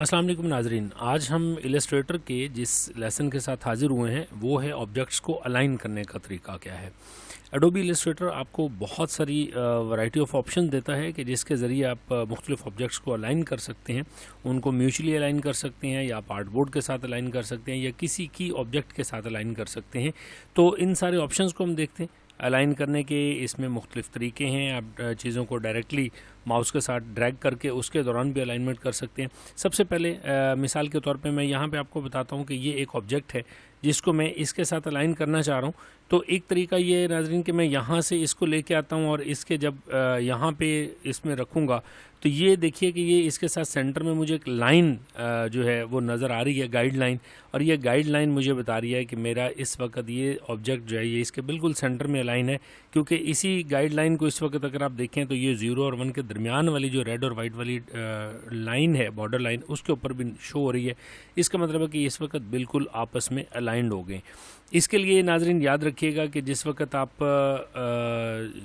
अस्सलाम वालेकुम नाजरीन। आज हम इलस्ट्रेटर के जिस लेसन के साथ हाजिर हुए हैं वो है ऑब्जेक्ट्स को अलाइन करने का तरीका क्या है। एडोबी इलस्ट्रेटर आपको बहुत सारी वैरायटी ऑफ ऑप्शन देता है कि जिसके ज़रिए आप मुख्तलिफ ऑब्जेक्ट्स को अलाइन कर सकते हैं, उनको म्यूचुअली अलाइन कर सकते हैं या आर्टबोर्ड के साथ अलाइन कर सकते हैं या किसी की ऑब्जेक्ट के साथ अलाइन कर सकते हैं। तो इन सारे ऑप्शंस को हम देखते हैं। अलाइन करने के इसमें मुख्तलिफ तरीके हैं। आप चीज़ों को डायरेक्टली माउस के साथ ड्रैग करके उसके दौरान भी अलाइनमेंट कर सकते हैं। सबसे पहले मिसाल के तौर पे मैं यहाँ पे आपको बताता हूँ कि ये एक ऑब्जेक्ट है जिसको मैं इसके साथ अलाइन करना चाह रहा हूँ। तो एक तरीका ये है नाज़रीन कि मैं यहाँ से इसको लेके आता हूँ और इसके जब यहाँ पे इसमें रखूँगा तो ये देखिए कि ये इसके साथ सेंटर में मुझे एक लाइन जो है वो नज़र आ रही है, गाइड लाइन। और ये गाइड लाइन मुझे बता रही है कि मेरा इस वक्त ये ऑब्जेक्ट जो है ये इसके बिल्कुल सेंटर में अलाइन है, क्योंकि इसी गाइड लाइन को इस वक्त अगर आप देखें तो ये 0 और 1 के दरमियान वाली जो रेड और वाइट वाली लाइन है, बॉर्डर लाइन, उसके ऊपर भी शो हो रही है। इसका मतलब है कि इस वक्त बिल्कुल आपस में अलाइंड हो गए। इसके लिए नाजरीन याद रखिएगा कि जिस वक्त आप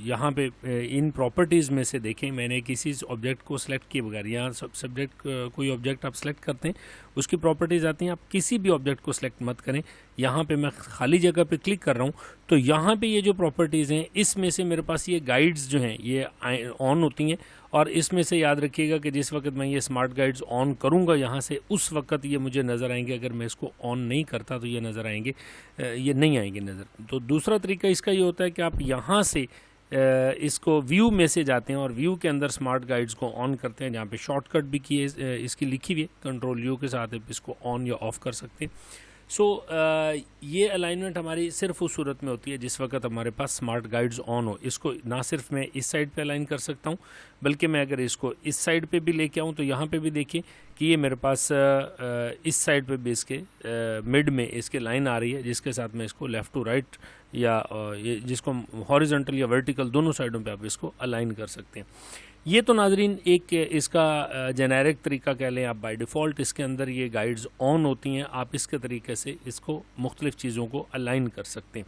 यहाँ पे इन प्रॉपर्टीज़ में से देखें, मैंने किसी ऑब्जेक्ट को सिलेक्ट किए बगैर, यहाँ सब्जेक्ट कोई ऑब्जेक्ट आप सेलेक्ट करते हैं उसकी प्रॉपर्टीज़ आती हैं। आप किसी भी ऑब्जेक्ट को सिलेक्ट मत करें। यहाँ पे मैं खाली जगह पे क्लिक कर रहा हूँ तो यहाँ पे ये जो प्रॉपर्टीज़ हैं इसमें से मेरे पास ये गाइड्स जो हैं ये ऑन होती हैं। और इसमें से याद रखिएगा कि जिस वक्त मैं ये स्मार्ट गाइड्स ऑन करूँगा यहाँ से, उस वक्त ये मुझे नज़र आएंगे। अगर मैं इसको ऑन नहीं करता तो ये नज़र आएंगे, ये नहीं आएंगे नज़र। तो दूसरा तरीका इसका ये होता है कि आप यहाँ से इसको व्यू में से जाते हैं और व्यू के अंदर स्मार्ट गाइड्स को ऑन करते हैं, जहाँ पे शॉर्टकट भी की है इसकी लिखी हुई है, कंट्रोल यू के साथ आप इसको ऑन या ऑफ़ कर सकते हैं। सो ये अलाइनमेंट हमारी सिर्फ उस सूरत में होती है जिस वक्त हमारे पास स्मार्ट गाइड्स ऑन हो। इसको ना सिर्फ मैं इस साइड पे अलाइन कर सकता हूँ, बल्कि मैं अगर इसको इस साइड पे भी लेके आऊँ तो यहाँ पे भी देखिए कि ये मेरे पास इस साइड पे भी इसके मिड में इसके लाइन आ रही है, जिसके साथ मैं इसको लेफ़्ट टू राइट या ये जिसको हॉरिजॉन्टल या वर्टिकल दोनों साइडों पे आप इसको अलाइन कर सकते हैं। ये तो नाजरीन एक इसका जेनेरिक तरीका कह लें आप। बाय डिफ़ॉल्ट इसके अंदर ये गाइड्स ऑन होती हैं, आप इसके तरीके से इसको मुख्तलिफ़ चीज़ों को अलाइन कर सकते हैं।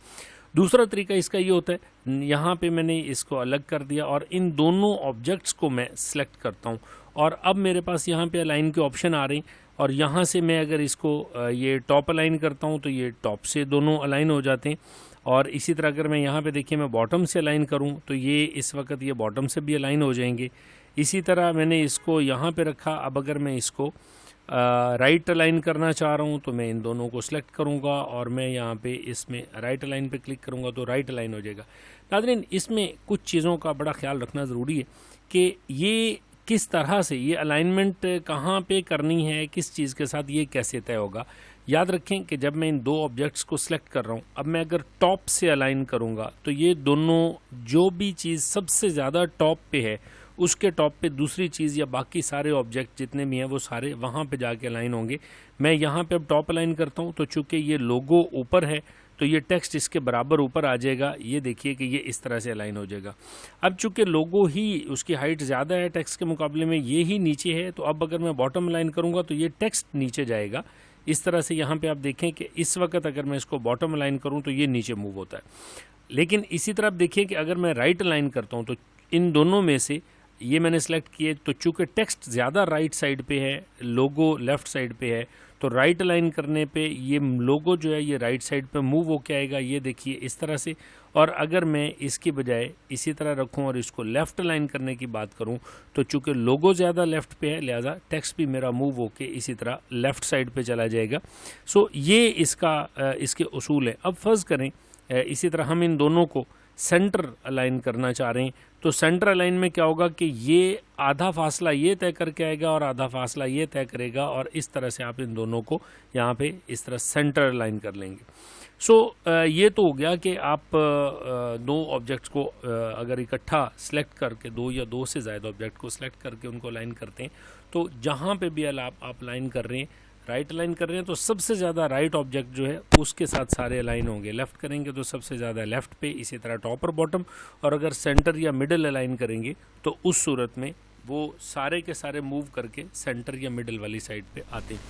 दूसरा तरीका इसका ये होता है, यहाँ पे मैंने इसको अलग कर दिया और इन दोनों ऑब्जेक्ट्स को मैं सिलेक्ट करता हूँ और अब मेरे पास यहाँ पे अलाइन के ऑप्शन आ रहे हैं। और यहाँ से मैं अगर इसको ये टॉप अलाइन करता हूँ तो ये टॉप से दोनों अलाइन हो जाते हैं। और इसी तरह अगर मैं यहाँ पे देखिए मैं बॉटम से अलाइन करूँ तो ये इस वक्त ये बॉटम से भी अलाइन हो जाएंगे। इसी तरह मैंने इसको यहाँ पे रखा। अब अगर मैं इसको राइट अलाइन करना चाह रहा हूँ तो मैं इन दोनों को सिलेक्ट करूँगा और मैं यहाँ पे इसमें राइट अलाइन पे क्लिक करूँगा तो राइट अलाइन हो जाएगा। नाज़रीन, इसमें कुछ चीज़ों का बड़ा ख्याल रखना ज़रूरी है कि ये किस तरह से ये अलाइनमेंट कहाँ पे करनी है, किस चीज़ के साथ, ये कैसे तय होगा। याद रखें कि जब मैं इन दो ऑब्जेक्ट्स को सिलेक्ट कर रहा हूँ, अब मैं अगर टॉप से अलाइन करूँगा तो ये दोनों जो भी चीज़ सबसे ज़्यादा टॉप पे है उसके टॉप पे दूसरी चीज़ या बाकी सारे ऑब्जेक्ट जितने भी हैं वो सारे वहाँ पे जाके अलाइन होंगे। मैं यहाँ पे अब टॉप अलाइन करता हूँ तो चूँकि ये लोगो ऊपर है तो ये टेक्स्ट इसके बराबर ऊपर आ जाएगा। ये देखिए कि ये इस तरह से अलाइन हो जाएगा। अब चूँकि लोगो ही उसकी हाइट ज़्यादा है टेक्स्ट के मुकाबले में, ये ही नीचे है, तो अब अगर मैं बॉटम अलाइन करूँगा तो ये टेक्स्ट नीचे जाएगा। इस तरह से यहाँ पे आप देखें कि इस वक्त अगर मैं इसको बॉटम अलाइन करूँ तो ये नीचे मूव होता है। लेकिन इसी तरह आप देखिए कि अगर मैं राइट अलाइन करता हूँ तो इन दोनों में से ये मैंने सेलेक्ट किए, तो चूँकि टेक्स्ट ज़्यादा राइट साइड पे है, लोगो लेफ़्ट साइड पे है, तो राइट अलाइन करने पे ये लोगो जो है ये राइट साइड पे मूव होके आएगा। ये देखिए इस तरह से। और अगर मैं इसकी बजाय इसी तरह रखूं और इसको लेफ़्ट अलाइन करने की बात करूं तो चूँकि लोगो ज़्यादा लेफ़्ट पे है, लिहाजा टेक्स्ट भी मेरा मूव होके इसी तरह लेफ़्ट साइड पे चला जाएगा। सो ये इसके उसूल है। अब फ़र्ज़ करें इसी तरह हम इन दोनों को सेंटर अलाइन करना चाह रहे हैं, तो सेंटर अलाइन में क्या होगा कि ये आधा फासला ये तय करके आएगा और आधा फासला ये तय करेगा, और इस तरह से आप इन दोनों को यहाँ पे इस तरह सेंटर अलाइन कर लेंगे। सो ये तो हो गया कि आप दो ऑब्जेक्ट्स को अगर इकट्ठा सेलेक्ट करके, दो या दो से ज़्यादा ऑब्जेक्ट को सिलेक्ट करके उनको अलाइन करते हैं तो जहाँ पे भी आप अलाइन कर रहे हैं, राइट अलाइन कर रहे हैं तो सबसे ज़्यादा राइट ऑब्जेक्ट जो है उसके साथ सारे अलाइन होंगे। लेफ़्ट करेंगे तो सबसे ज़्यादा लेफ़्ट पे, इसी तरह टॉप और बॉटम। और अगर सेंटर या मिडल अलाइन करेंगे तो उस सूरत में वो सारे के सारे मूव करके सेंटर या मिडल वाली साइड पे आते हैं।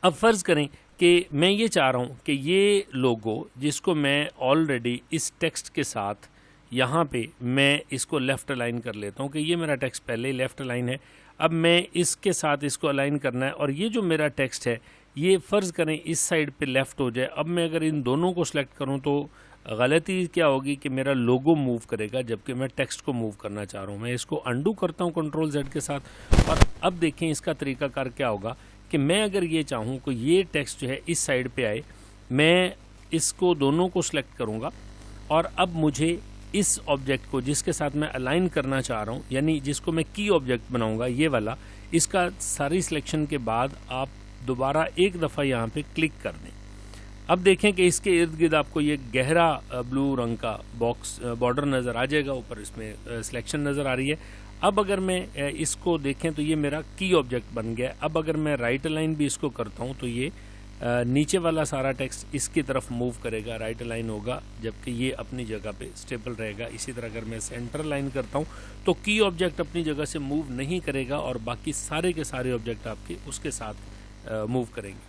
अब फ़र्ज़ करें कि मैं ये चाह रहा हूँ कि ये लोगो जिसको मैं ऑलरेडी इस टेक्स्ट के साथ यहाँ पे मैं इसको लेफ़्ट अलाइन कर लेता हूँ कि ये मेरा टेक्स्ट पहले ही लेफ़्ट अलाइन है। अब मैं इसके साथ इसको अलाइन करना है, और ये जो मेरा टेक्स्ट है ये फ़र्ज़ करें इस साइड पे लेफ़्ट हो जाए। अब मैं अगर इन दोनों को सिलेक्ट करूं तो गलती क्या होगी कि मेरा लोगो मूव करेगा, जबकि मैं टेक्स्ट को मूव करना चाह रहा हूं। मैं इसको अंडू करता हूं कंट्रोल Z के साथ, और अब देखें इसका तरीकाकार क्या होगा कि मैं अगर ये चाहूं कि ये टेक्स्ट जो है इस साइड पे आए, मैं इसको दोनों को सिलेक्ट करूंगा, और अब मुझे इस ऑब्जेक्ट को जिसके साथ मैं अलाइन करना चाह रहा हूँ, यानी जिसको मैं की ऑब्जेक्ट बनाऊंगा ये वाला, इसका सारी सिलेक्शन के बाद आप दोबारा एक दफ़ा यहाँ पे क्लिक कर दें। अब देखें कि इसके इर्द गिर्द आपको ये गहरा ब्लू रंग का बॉक्स बॉर्डर नज़र आ जाएगा, ऊपर इसमें सिलेक्शन नज़र आ रही है। अब अगर मैं इसको देखें तो ये मेरा की ऑब्जेक्ट बन गया। अब अगर मैं राइट अलाइन भी इसको करता हूँ तो ये नीचे वाला सारा टेक्स्ट इसकी तरफ मूव करेगा, राइट अलाइन होगा, जबकि ये अपनी जगह पे स्टेबल रहेगा। इसी तरह अगर मैं सेंटर अलाइन करता हूँ तो की ऑब्जेक्ट अपनी जगह से मूव नहीं करेगा, और बाकी सारे के सारे ऑब्जेक्ट आपके उसके साथ मूव करेंगे।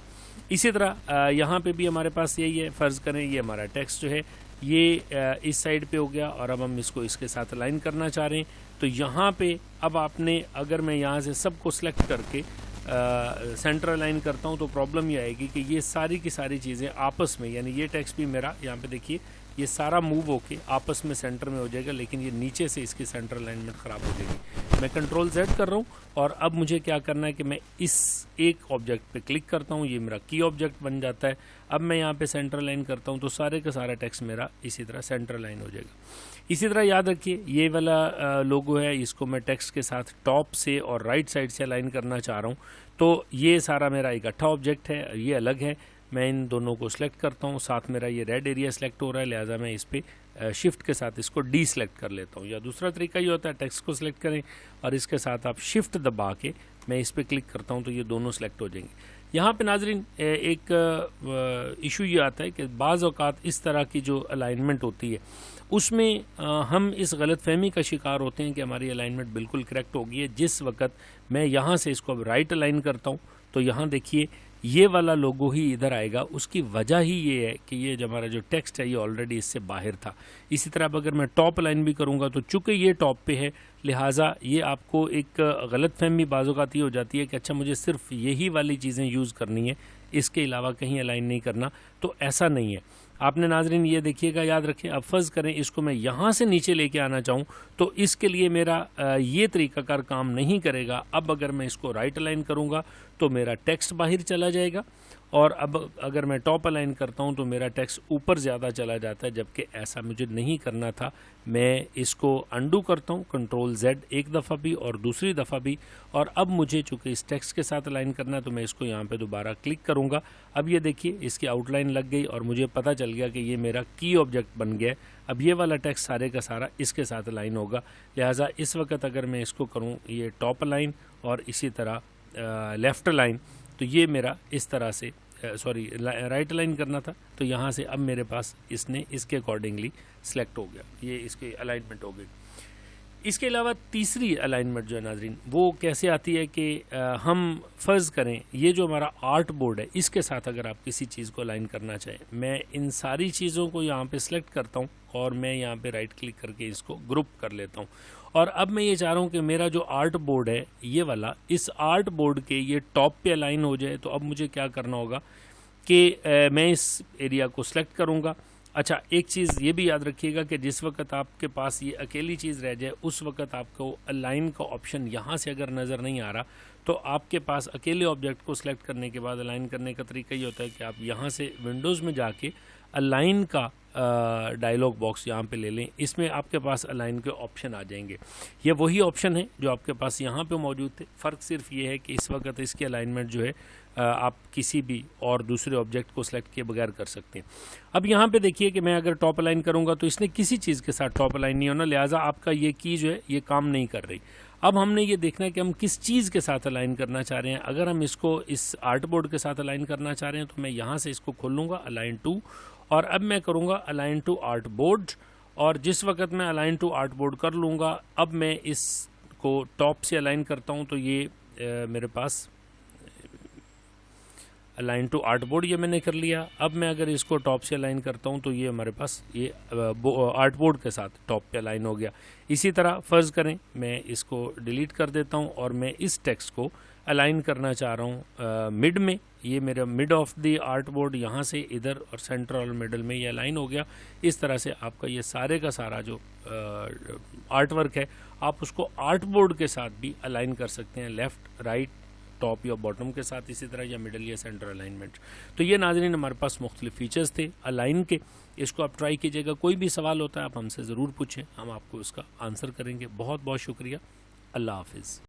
इसी तरह यहाँ पे भी हमारे पास यही है। फ़र्ज़ करें ये हमारा टेक्स्ट जो है ये इस साइड पे हो गया, और अब हम इसको इसके साथ अलाइन करना चाह रहे हैं। तो यहाँ पे अब आपने, अगर मैं यहाँ से सबको सिलेक्ट करके सेंटर अलाइन करता हूँ तो प्रॉब्लम ये आएगी कि ये सारी की सारी चीज़ें आपस में, यानी ये टेक्स्ट भी मेरा यहाँ पे देखिए ये सारा मूव होके आपस में सेंटर में हो जाएगा, लेकिन ये नीचे से इसकी सेंटर अलाइनमेंट ख़राब हो जाएगी। मैं कंट्रोल Z कर रहा हूँ, और अब मुझे क्या करना है कि मैं इस एक ऑब्जेक्ट पे क्लिक करता हूँ, ये मेरा की ऑब्जेक्ट बन जाता है। अब मैं यहाँ पे सेंटर अलाइन करता हूँ तो सारे का सारा टेक्स्ट मेरा इसी तरह सेंटर अलाइन हो जाएगा। इसी तरह याद रखिए ये वाला लोगो है, इसको मैं टेक्स्ट के साथ टॉप से और राइट साइड से अलाइन करना चाह रहा हूँ, तो ये सारा मेरा इकट्ठा ऑब्जेक्ट है, ये अलग है। मैं इन दोनों को सिलेक्ट करता हूँ, साथ मेरा ये रेड एरिया सिलेक्ट हो रहा है, लिहाजा मैं इस पर शिफ्ट के साथ इसको डी सिलेक्ट कर लेता हूँ। या दूसरा तरीका ये होता है टेक्स्ट को सिलेक्ट करें और इसके साथ आप शिफ्ट दबा के मैं इस पर क्लिक करता हूँ तो ये दोनों सिलेक्ट हो जाएंगे। यहाँ पे नाजरीन एक इशू ये आता है कि बाज़ औक़ात इस तरह की जो अलाइनमेंट होती है उसमें हम इस गलत फहमी का शिकार होते हैं कि हमारी अलाइनमेंट बिल्कुल करेक्ट होगी है। जिस वक्त मैं यहाँ से इसको अब राइट अलाइन करता हूँ तो यहाँ देखिए ये वाला लोगो ही इधर आएगा। उसकी वजह ही ये है कि ये जो हमारा जो टेक्स्ट है ये ऑलरेडी इससे बाहर था। इसी तरह अब अगर मैं टॉप लाइन भी करूँगा तो चूँकि ये टॉप पे है, लिहाजा ये आपको एक गलत फहमी बाज़-औक़ात ये हो जाती है कि अच्छा मुझे सिर्फ यही वाली चीज़ें यूज़ करनी है, इसके अलावा कहीं अलाइन नहीं करना। तो ऐसा नहीं है। आपने नाजरीन ये देखिएगा, याद रखें, अब फ़र्ज़ करें इसको मैं यहाँ से नीचे लेके आना चाहूँ तो इसके लिए मेरा ये तरीकाकार काम नहीं करेगा। अब अगर मैं इसको राइट अलाइन करूँगा तो मेरा टेक्स्ट बाहर चला जाएगा, और अब अगर मैं टॉप अलाइन करता हूं तो मेरा टेक्स्ट ऊपर ज़्यादा चला जाता है, जबकि ऐसा मुझे नहीं करना था। मैं इसको अंडू करता हूं कंट्रोल Z एक दफ़ा भी और दूसरी दफ़ा भी, और अब मुझे चूँकि इस टेक्स्ट के साथ अलाइन करना है तो मैं इसको यहाँ पे दोबारा क्लिक करूँगा। अब ये देखिए इसकी आउटलाइन लग गई और मुझे पता चल गया कि ये मेरा की ऑब्जेक्ट बन गया है। अब ये वाला टेक्स्ट सारे का सारा इसके साथ अलाइन होगा। लिहाजा इस वक्त अगर मैं इसको करूँ ये टॉप अलाइन और इसी तरह लेफ़्ट अलाइन, तो ये मेरा इस तरह से राइट अलाइन करना था तो यहाँ से अब मेरे पास इसने इसके अकॉर्डिंगली सिलेक्ट हो गया, ये इसकी अलाइनमेंट हो गई। इसके अलावा तीसरी अलाइनमेंट जो है नाजरीन वो कैसे आती है कि हम फ़र्ज़ करें ये जो हमारा आर्ट बोर्ड है इसके साथ अगर आप किसी चीज़ को अलाइन करना चाहें, मैं इन सारी चीज़ों को यहाँ पे सिलेक्ट करता हूँ और मैं यहाँ पे राइट क्लिक करके इसको ग्रुप कर लेता हूँ। और अब मैं ये चाह रहा हूँ कि मेरा जो आर्ट बोर्ड है ये वाला, इस आर्ट बोर्ड के ये टॉप पे अलाइन हो जाए। तो अब मुझे क्या करना होगा कि मैं इस एरिया को सिलेक्ट करूँगा। अच्छा, एक चीज़ ये भी याद रखिएगा कि जिस वक्त आपके पास ये अकेली चीज़ रह जाए उस वक्त आपको अलाइन का ऑप्शन यहाँ से अगर नज़र नहीं आ रहा तो आपके पास अकेले ऑब्जेक्ट को सिलेक्ट करने के बाद अलाइन करने का तरीका ये होता है कि आप यहाँ से विंडोज़ में जाके अलाइन का डायलॉग बॉक्स यहाँ पे ले लें। इसमें आपके पास अलाइन के ऑप्शन आ जाएंगे। ये वही ऑप्शन है जो आपके पास यहाँ पे मौजूद थे। फ़र्क सिर्फ ये है कि इस वक्त इसकी अलाइनमेंट जो है आप किसी भी और दूसरे ऑब्जेक्ट को सिलेक्ट किए बगैर कर सकते हैं। अब यहाँ पे देखिए कि मैं अगर टॉप अलाइन करूँगा तो इसने किसी चीज़ के साथ टॉप अलाइन नहीं होना, लिहाजा आपका ये की जो है ये काम नहीं कर रही। अब हमने ये देखना है कि हम किस चीज़ के साथ अलाइन करना चाह रहे हैं। अगर हम इसको इस आर्ट बोर्ड के साथ अलाइन करना चाह रहे हैं तो मैं यहाँ से इसको खोल लूँगा अलाइन टू, और अब मैं करूँगा अलाइन टू आर्ट बोर्ड। और जिस वक्त मैं अलाइन टू आर्ट बोर्ड कर लूँगा, अब मैं इसको टॉप से अलाइन करता हूँ तो ये मेरे पास अलाइन टू आर्ट बोर्ड ये मैंने कर लिया। अब मैं अगर इसको टॉप से अलाइन करता हूँ तो ये हमारे पास ये आर्ट बोर्ड के साथ टॉप पे अलाइन हो गया। इसी तरह फ़र्ज़ करें मैं इसको डिलीट कर देता हूँ और मैं इस टेक्स्ट को अलाइन करना चाह रहा हूँ मिड में। ये मेरा mid of the art board यहाँ से इधर और सेंटर और मिडल में ये अलाइन हो गया। इस तरह से आपका ये सारे का सारा जो आर्ट वर्क है आप उसको आर्ट बोर्ड के साथ भी अलाइन कर सकते हैं, लेफ़्ट राइट टॉप या बॉटम के साथ, इसी तरह या मिडल या सेंटर अलाइनमेंट। तो ये नाज़रीन हमारे पास मुख्तलिफ फ़ीचर्स थे अलाइन के। इसको आप ट्राई कीजिएगा। कोई भी सवाल होता है आप हमसे ज़रूर पूछें, हम आपको उसका आंसर करेंगे। बहुत बहुत शुक्रिया। अल्लाह हाफिज़।